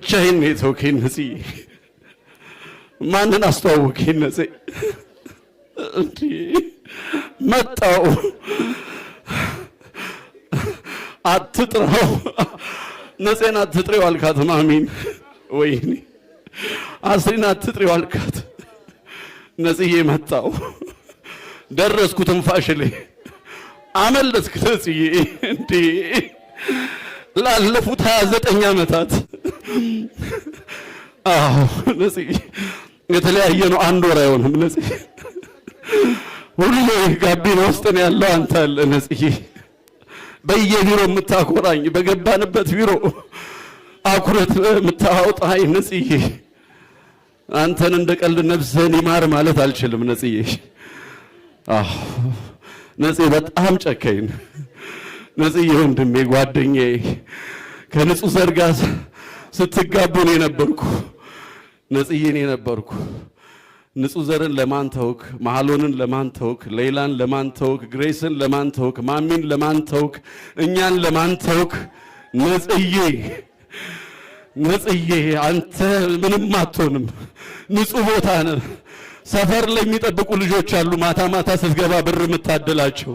ብቻዬን ነው የተውከኝ ነጽዬ። ማንን አስተዋወከኝ ነጽ? እንዴ መጣው አትጥራው ነጽን አትጥሪው አልካት ማሚን። ወይኔ አስሪን አትጥሪው አልካት። ነጽዬ መጣው ደረስኩ ትንፋሽ ላይ አመለጥክ ነጽዬ። እንዴ ላለፉት 29 ዓመታት ነጽዬ የተለያየ ነው። አንድ ወር አይሆንም ነጽዬ። ሁሌ ጋቢና ውስጥ ነው ያለው አንተ አለ ነጽዬ። በየቢሮ የምታኮራኝ በገባንበት ቢሮ አኩረት የምታወጣኝ ነጽዬ። አንተን እንደ ቀልድ ነፍስህን ይማር ማለት አልችልም ነጽዬ። ነጽዬ በጣም ጨከኝ ነጽዬ። ወንድሜ ጓደኛዬ ከንጹህ ዘር ጋር ስትጋቡ ነው የነበርኩ ነጽዬ ነው የነበርኩ። ንጹህ ዘርን ለማን ተውክ? መሐሎንን ለማን ተውክ? ሌላን ለማን ተውክ? ግሬስን ለማን ተውክ? ማሚን ለማን ተውክ? እኛን ለማን ተውክ? ነጽዬ ነጽዬ አንተ ምንም አትሆንም። ንጹህ ቦታ ነህ። ሰፈር ላይ የሚጠብቁ ልጆች አሉ። ማታ ማታ ስትገባ ብር የምታደላቸው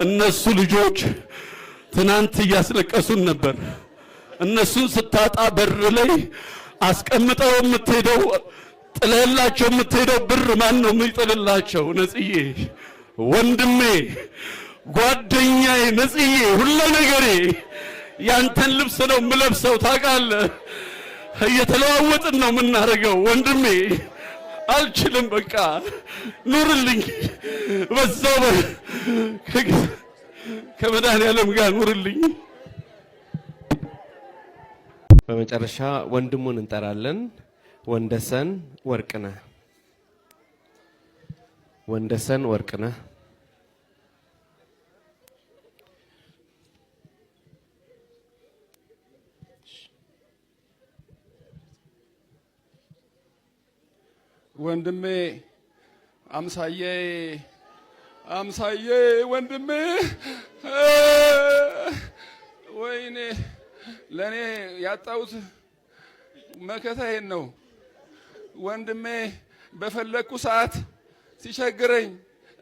እነሱ ልጆች ትናንት እያስለቀሱን ነበር። እነሱን ስታጣ በር ላይ አስቀምጠው የምትሄደው ጥለላቸው የምትሄደው ብር ማን ነው የሚጥልላቸው? ነጽዬ ወንድሜ ጓደኛዬ ነጽዬ ሁሉ ነገሬ ያንተን ልብስ ነው የምለብሰው ታውቃለህ። እየተለዋወጥን ነው የምናደርገው ወንድሜ። አልችልም በቃ ኑርልኝ፣ በዛው ከመድኃኒዓለም ጋር ኑርልኝ። በመጨረሻ ወንድሙን እንጠራለን። ወንደሰን ወርቅነህ። ወንደሰን ወርቅነህ ወንድሜ አምሳዬ ወንድሜ ወይኔ ለኔ ያጣሁት መከታዬን ነው ወንድሜ። በፈለኩ ሰዓት ሲቸግረኝ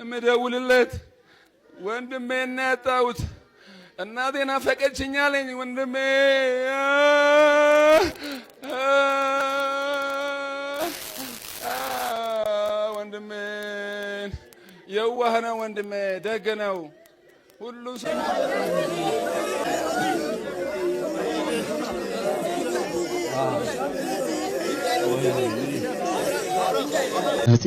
እምደውልለት ወንድሜ እና ያጣሁት እናቴ ናፈቀችኝ አለኝ ወንድሜ። ወንድሜ የዋህ ነው ወንድሜ፣ ደግ ነው ሁሉ ሰው። ነጽ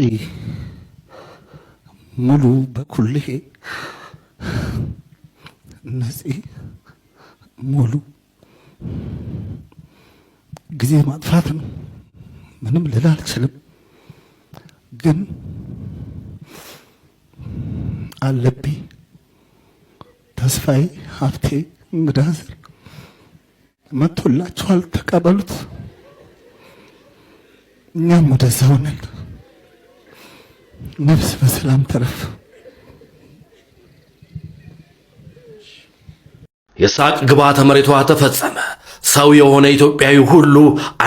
ሙሉ በኩልሄ ነጽ ሙሉ ጊዜ ማጥፋት ነው። ምንም ልል አልችልም፣ ግን አለብኝ ተስፋዬ ሀብቴ ምዳዝር መጥቶላችኋል፣ ተቀበሉት። እኛም ወደዛው ነን። ነፍስ በሰላም ተረፍ። የሳቅ ግብዓተ መሬቷ ተፈጸመ። ሰው የሆነ ኢትዮጵያዊ ሁሉ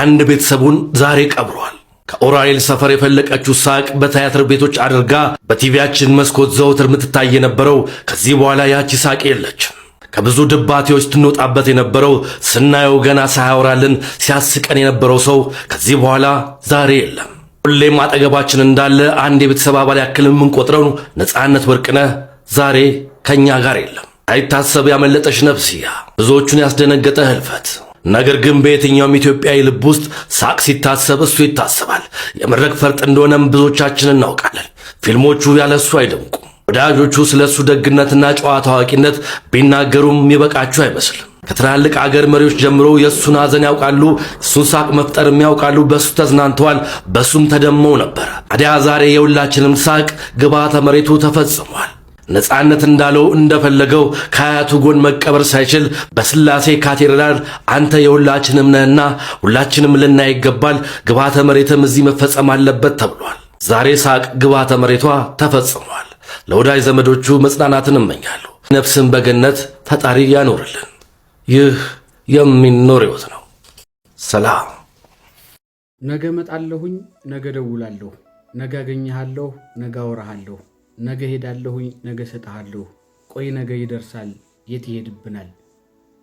አንድ ቤተሰቡን ዛሬ ቀብሯል። ከኦራኤል ሰፈር የፈለቀችው ሳቅ በቲያትር ቤቶች አድርጋ በቲቪያችን መስኮት ዘውትር የምትታይ የነበረው ከዚህ በኋላ ያቺ ሳቅ የለችም። ከብዙ ድባቴዎች ትንወጣበት የነበረው ስናየው ገና ሳያወራልን ሲያስቀን የነበረው ሰው ከዚህ በኋላ ዛሬ የለም። ሁሌም አጠገባችን እንዳለ አንድ የቤተሰብ አባል ያክል የምንቆጥረው ነፃነት ወርቅነህ ዛሬ ከኛ ጋር የለም። አይታሰብ ያመለጠሽ ነፍስያ፣ ብዙዎቹን ያስደነገጠ ህልፈት። ነገር ግን በየትኛውም ኢትዮጵያዊ ልብ ውስጥ ሳቅ ሲታሰብ እሱ ይታሰባል። የመድረክ ፈርጥ እንደሆነም ብዙዎቻችን እናውቃለን። ፊልሞቹ ያለሱ አይደምቁም። ወዳጆቹ ስለሱ ደግነትና ጨዋታ አዋቂነት ቢናገሩም የሚበቃቸው አይመስልም። ከትላልቅ አገር መሪዎች ጀምሮ የሱን ሐዘን ያውቃሉ፣ እሱን ሳቅ መፍጠርም ያውቃሉ። በሱ ተዝናንተዋል፣ በሱም ተደመው ነበር። ታዲያ ዛሬ የሁላችንም ሳቅ ግብዓተ መሬቱ ተፈጽሟል። ነፃነት እንዳለው እንደፈለገው ከአያቱ ጎን መቀበር ሳይችል በስላሴ ካቴድራል አንተ የሁላችንም ነህና ሁላችንም ልናይ ይገባል፣ ግብዓተ መሬትም እዚህ መፈጸም አለበት ተብሏል። ዛሬ ሳቅ ግብዓተ መሬቷ ተፈጽሟል። ለወዳጅ ዘመዶቹ መጽናናትን እመኛለሁ። ነፍስን በገነት ፈጣሪ ያኖርልን። ይህ የሚኖር ሕይወት ነው። ሰላም። ነገ መጣለሁኝ፣ ነገ ደውላለሁ፣ ነገ አገኘሃለሁ፣ ነገ አወራሃለሁ፣ ነገ ሄዳለሁኝ፣ ነገ ሰጣሃለሁ፣ ቆይ ነገ ይደርሳል፣ የት ይሄድብናል?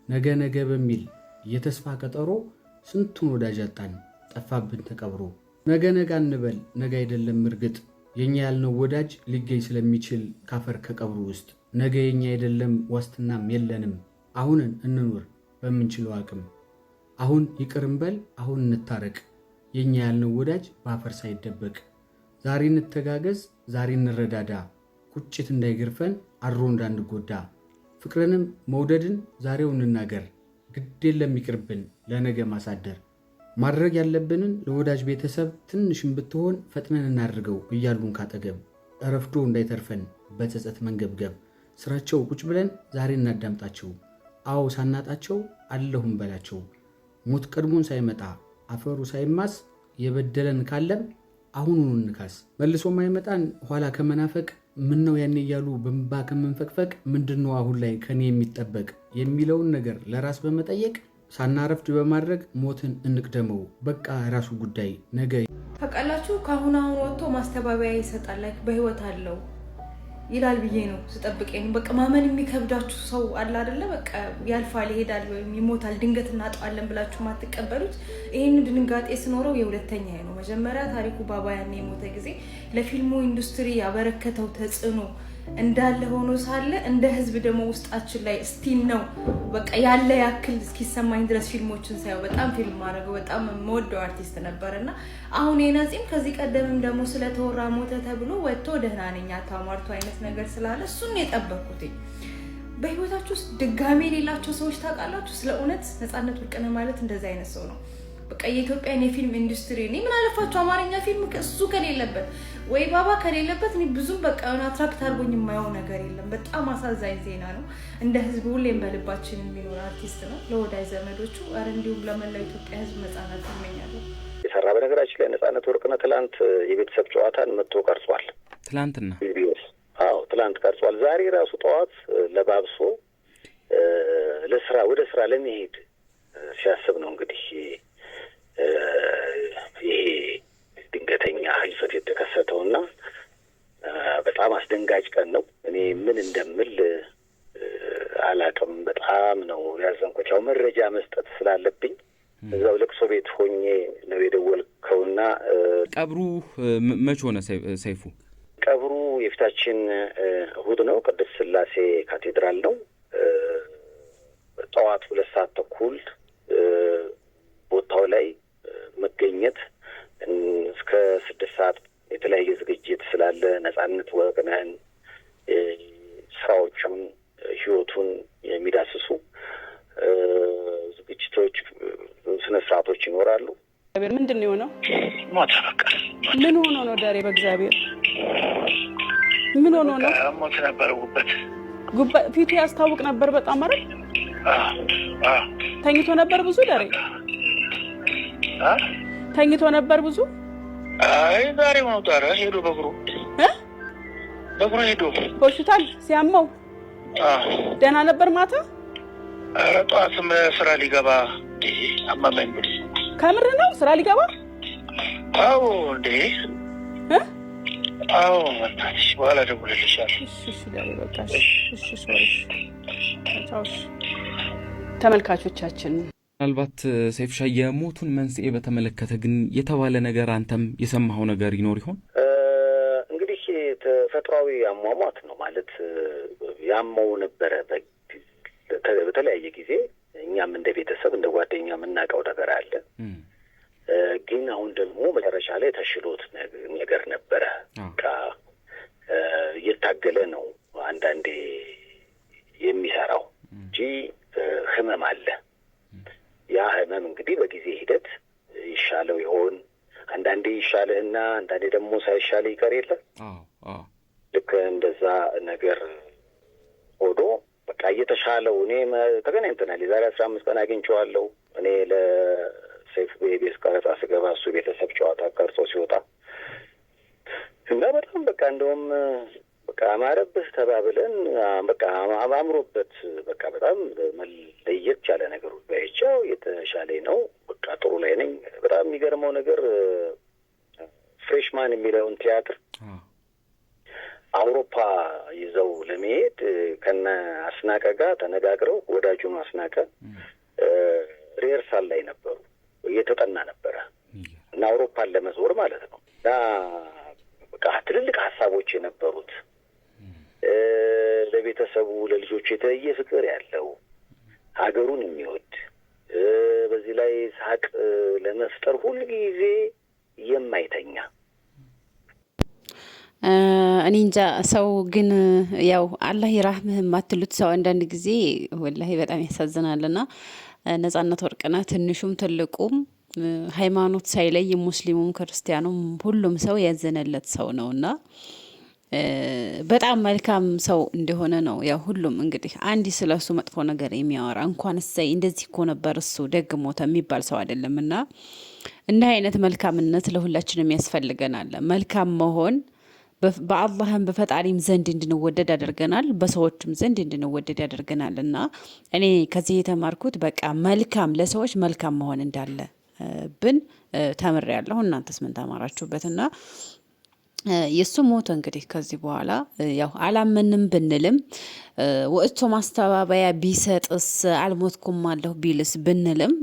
ነገ በሚል የተስፋ ቀጠሮ ስንቱን ወዳጅ አጣን፣ ጠፋብን ተቀብሮ። ነገ አንበል፣ ነገ አይደለም እርግጥ የኛ ያልነው ወዳጅ ሊገኝ ስለሚችል ካፈር ከቀብሩ ውስጥ። ነገ የኛ አይደለም ዋስትናም የለንም፣ አሁንን እንኑር በምንችለው አቅም። አሁን ይቅር እንበል፣ አሁን እንታረቅ፣ የኛ ያልነው ወዳጅ በአፈር ሳይደበቅ። ዛሬ እንተጋገዝ፣ ዛሬ እንረዳዳ፣ ቁጭት እንዳይገርፈን አድሮ እንዳንጎዳ። ፍቅርንም መውደድን ዛሬው እንናገር፣ ግድ የለም ይቅርብን ለነገ ማሳደር። ማድረግ ያለብንን ለወዳጅ ቤተሰብ ትንሽም ብትሆን ፈጥነን እናድርገው እያሉን ካጠገብ። እረፍዶ እንዳይተርፈን በጸጸት መንገብገብ፣ ስራቸው ቁጭ ብለን ዛሬ እናዳምጣቸው። አዎ ሳናጣቸው አለሁም በላቸው። ሞት ቀድሞን ሳይመጣ አፈሩ ሳይማስ የበደለን ካለም አሁኑን እንካስ። መልሶ ማይመጣን ኋላ ከመናፈቅ ምነው ያኔ እያሉ በእንባ ከመንፈቅፈቅ ምንድነው አሁን ላይ ከኔ የሚጠበቅ የሚለውን ነገር ለራስ በመጠየቅ ሳናረፍድ በማድረግ ሞትን እንቅደመው። በቃ ራሱ ጉዳይ ነገ። ታውቃላችሁ ከአሁን ወጥቶ ማስተባበያ ይሰጣል ላይክ በህይወት አለው ይላል ብዬ ነው ስጠብቀኝ። በቃ ማመን የሚከብዳችሁ ሰው አለ አይደለ? በቃ ያልፋል ይሄዳል ወይም ይሞታል ድንገት እናጣዋለን ብላችሁ ማትቀበሉት። ይሄን ድንጋጤ ስኖረው የሁለተኛ ነው። መጀመሪያ ታሪኩ ባባ ያኔ የሞተ ጊዜ ለፊልሙ ኢንዱስትሪ ያበረከተው ተጽዕኖ እንዳለ ሆኖ ሳለ እንደ ህዝብ ደግሞ ውስጣችን ላይ ስቲል ነው በቃ ያለ ያክል እስኪሰማኝ ድረስ ፊልሞችን ሳይው በጣም ፊልም ማድረገው በጣም የምወደው አርቲስት ነበርና አሁን የናጺም ከዚህ ቀደምም ደግሞ ስለተወራ ሞተ ተብሎ ወጥቶ ደህና ነኝ አታሟርቱ አይነት ነገር ስላለ እሱን የጠበቅኩት። በህይወታችሁ ውስጥ ድጋሜ ሌላቸው ሰዎች ታውቃላችሁ? ስለ እውነት ነፃነት ወርቅነህ ማለት እንደዚህ አይነት ሰው ነው። በቃ የኢትዮጵያን የፊልም ኢንዱስትሪ እኔ ምን አለፋችሁ አማርኛ ፊልም እሱ ከሌለበት ወይ ባባ ከሌለበት እኔ ብዙም በቃ አትራክት አድርጎኝ የማየው ነገር የለም። በጣም አሳዛኝ ዜና ነው። እንደ ህዝብ ሁሌም በልባችን የሚኖር አርቲስት ነው። ለወዳጅ ዘመዶቹ እንዲሁም ለመላው ኢትዮጵያ ህዝብ ነፃነት እመኛለሁ። የሰራ በነገራችን ላይ ነፃነት ወርቅነህ ትላንት የቤተሰብ ጨዋታን መጥቶ ቀርጿል። ትላንትና ትላንት ቀርጿል። ዛሬ ራሱ ጠዋት ለባብሶ ለስራ ወደ ስራ ለመሄድ ሲያስብ ነው እንግዲህ ይሄ ድንገተኛ ህልፈት የተከሰተውና በጣም አስደንጋጭ ቀን ነው። እኔ ምን እንደምል አላቅም። በጣም ነው ያዘንኩት። ያው መረጃ መስጠት ስላለብኝ እዛው ለቅሶ ቤት ሆኜ ነው የደወልከውና ቀብሩ መቼ ሆነ ሰይፉ? ቀብሩ የፊታችን እሁድ ነው። ቅድስት ሥላሴ ካቴድራል ነው። ጠዋት 2 ሰዓት ተኩል ቦታው ላይ መገኘት እስከ 6 ሰዓት የተለያየ ዝግጅት ስላለ ነፃነት ወርቅነህን ስራዎቹን ህይወቱን የሚዳስሱ ዝግጅቶች ስነ ስርዓቶች ይኖራሉ። ምንድን ነው የሆነው? ሞተ። በቃ ምን ሆኖ ነው ዳሬ? በእግዚአብሔር ምን ሆኖ ነው? ሞት ነበር። ጉበት ፊቱ ያስታውቅ ነበር በጣም አይደል? ተኝቶ ነበር ብዙ ዳሬ? ተኝቶ ነበር ብዙ? አይ ዛሬ ነው ታረ ሄዶ በእግሩ ሄዶ ሆስፒታል ሲያመው ደህና ነበር ማታ? ኧረ ጠዋትም ስራ ሊገባ አማማኝ ብሎ ከምር ነው ስራ ሊገባ? አዎ እንዴ አዎ መጣች። በኋላ ደውልልሻለሁ። እሺ ዳሬ በቃ እሺ ተመልካቾቻችን ምናልባት ሰይፍሻ የሞቱን መንስኤ በተመለከተ ግን የተባለ ነገር አንተም የሰማኸው ነገር ይኖር ይሆን? እንግዲህ ተፈጥሯዊ አሟሟት ነው ማለት ያመው ነበረ በተለያየ ጊዜ። እኛም እንደ ቤተሰብ እንደ ጓደኛ የምናውቀው ነገር አለ። ግን አሁን ደግሞ መጨረሻ ላይ ተሽሎት ነገር ነበረ። በቃ እየታገለ ነው አንዳንዴ የሚሰራው እንጂ ህመም አለ። ያ ህመም እንግዲህ በጊዜ ሂደት ይሻለው ይሆን? አንዳንዴ ይሻልህና አንዳንዴ ደግሞ ሳይሻልህ ይቀር የለ? ልክ እንደዛ ነገር ሆዶ በቃ እየተሻለው እኔ ተገናኝተናል። የዛሬ 15 ቀን አግኝቼዋለሁ። እኔ ለሰይፉ ቤቤስ ቀረጻ ስገባ እሱ ቤተሰብ ጨዋታ ቀርጾ ሲወጣ እና በጣም በቃ እንደውም በቃ አማረብህ ተባብለን በቃ አምሮበት በቃ በጣም ለየት ያለ ነገር ባይቻው የተሻለ ነው። በቃ ጥሩ ላይ ነኝ። በጣም የሚገርመው ነገር ፍሬሽማን የሚለውን ቲያትር አውሮፓ ይዘው ለመሄድ ከነ አስናቀ ጋር ተነጋግረው ወዳጁን አስናቀ ሪሄርሳል ላይ ነበሩ። እየተጠና ነበረ እና አውሮፓን ለመዞር ማለት ነው። እና በቃ ትልልቅ ሀሳቦች የነበሩት ለቤተሰቡ ለልጆቹ የተለየ ፍቅር ያለው ሀገሩን የሚወድ በዚህ ላይ ሳቅ ለመፍጠር ሁሉ ጊዜ የማይተኛ እኔ እንጃ። ሰው ግን ያው አላህ ይራህምህ የማትሉት ሰው አንዳንድ ጊዜ ወላሂ በጣም ያሳዝናልና ነጻነት ወርቅነህ ትንሹም ትልቁም ሃይማኖት ሳይለይ ሙስሊሙም ክርስቲያኑም ሁሉም ሰው ያዘነለት ሰው ነውና በጣም መልካም ሰው እንደሆነ ነው። ያው ሁሉም እንግዲህ አንዲ ስለሱ መጥፎ ነገር የሚያወራ እንኳን እሰይ እንደዚህ እኮ ነበር እሱ ደግ ሞተ የሚባል ሰው አይደለምና እንዲህ አይነት መልካምነት ለሁላችንም ያስፈልገናል። መልካም መሆን በአላህም በፈጣሪም ዘንድ እንድንወደድ ያደርገናል፣ በሰዎችም ዘንድ እንድንወደድ ያደርገናል። እና እኔ ከዚህ የተማርኩት በቃ መልካም ለሰዎች መልካም መሆን እንዳለ ብን ተምሬያለሁ። እናንተስ ምን ተማራችሁበት? እና የሱ ሞት እንግዲህ ከዚህ በኋላ ያው አላመንም ብንልም ወጥቶ ማስተባበያ ቢሰጥስ አልሞትኩም አለሁ ቢልስ ብንልም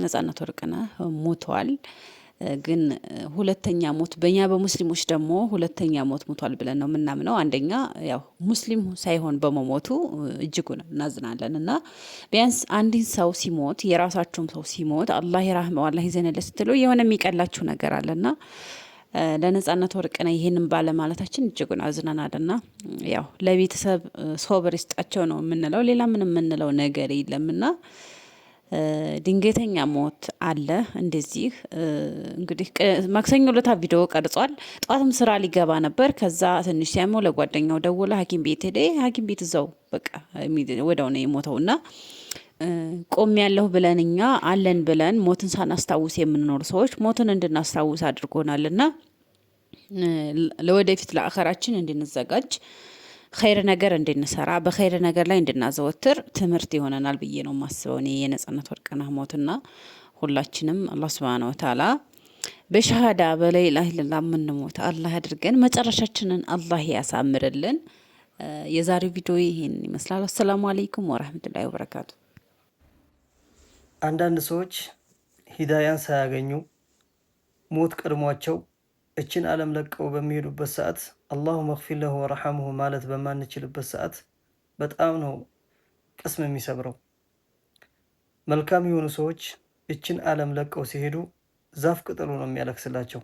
ነጻነት ወርቅነህ ሞቷል። ግን ሁለተኛ ሞት በእኛ በሙስሊሞች ደግሞ ሁለተኛ ሞት ሞቷል ብለን ነው የምናምነው። አንደኛ ያው ሙስሊም ሳይሆን በመሞቱ እጅጉን እናዝናለን። እና ቢያንስ አንድን ሰው ሲሞት የራሳቸውም ሰው ሲሞት አላህ ይራህመው አላህ ይዘንለት ስትሉ የሆነ የሚቀላችሁ ነገር አለና ለነጻነት ወርቅነህ ይሄንን ባለማለታችን እጅጉን አዝነናልና ያው ለቤተሰብ ሶብር ይስጣቸው ነው የምንለው። ሌላ ምንም የምንለው ነገር የለምና ድንገተኛ ሞት አለ። እንደዚህ እንግዲህ ማክሰኞ ዕለት ቪዲዮ ቀርጿል። ጧትም ስራ ሊገባ ነበር። ከዛ ትንሽ ሲያመው ለጓደኛው ደወለ። ሐኪም ቤት ሄደ። ሐኪም ቤት እዛው በቃ ወዲያው ነው የሞተውና ቆም ያለሁ ብለን እኛ አለን ብለን ሞትን ሳናስታውስ የምንኖር ሰዎች ሞትን እንድናስታውስ አድርጎናልና ለወደፊት ለአኸራችን እንድንዘጋጅ ኸይር ነገር እንድንሰራ በኸይር ነገር ላይ እንድናዘወትር ትምህርት ይሆነናል ብዬ ነው የማስበው እኔ የነጻነት ወርቅነህ ሞትና ሁላችንም አላህ ሱብሃነሁ ወተዓላ በሸሃዳ በላኢላሀ ኢለላህ የምንሞት አላህ ያድርገን። መጨረሻችንን አላህ ያሳምርልን። የዛሬው ቪዲዮ ይሄን ይመስላል። አሰላሙ አለይኩም ወራህመቱላሂ ወበረካቱ። አንዳንድ ሰዎች ሂዳያን ሳያገኙ ሞት ቀድሟቸው እችን ዓለም ለቀው በሚሄዱበት ሰዓት አላሁመ እግፊር ለሁ ወረሐምሁ ማለት በማንችልበት ሰዓት በጣም ነው ቅስም የሚሰብረው። መልካም የሆኑ ሰዎች እችን ዓለም ለቀው ሲሄዱ ዛፍ ቅጠሉ ነው የሚያለቅስላቸው።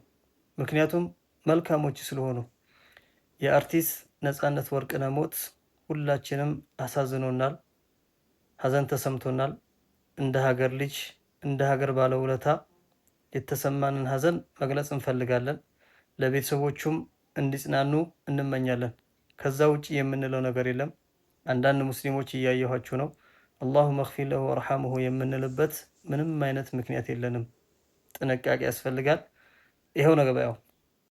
ምክንያቱም መልካሞች ስለሆኑ። የአርቲስት ነጻነት ወርቅነህ ሞት ሁላችንም አሳዝኖናል፣ ሀዘን ተሰምቶናል። እንደ ሀገር ልጅ እንደ ሀገር ባለውለታ የተሰማንን ሀዘን መግለጽ እንፈልጋለን። ለቤተሰቦቹም እንዲጽናኑ እንመኛለን። ከዛ ውጭ የምንለው ነገር የለም። አንዳንድ ሙስሊሞች እያየኋችሁ ነው። አላሁመ እግፊር ለሁ ወርሐምሁ የምንልበት ምንም አይነት ምክንያት የለንም። ጥንቃቄ ያስፈልጋል። ይኸው ነው ገበያው።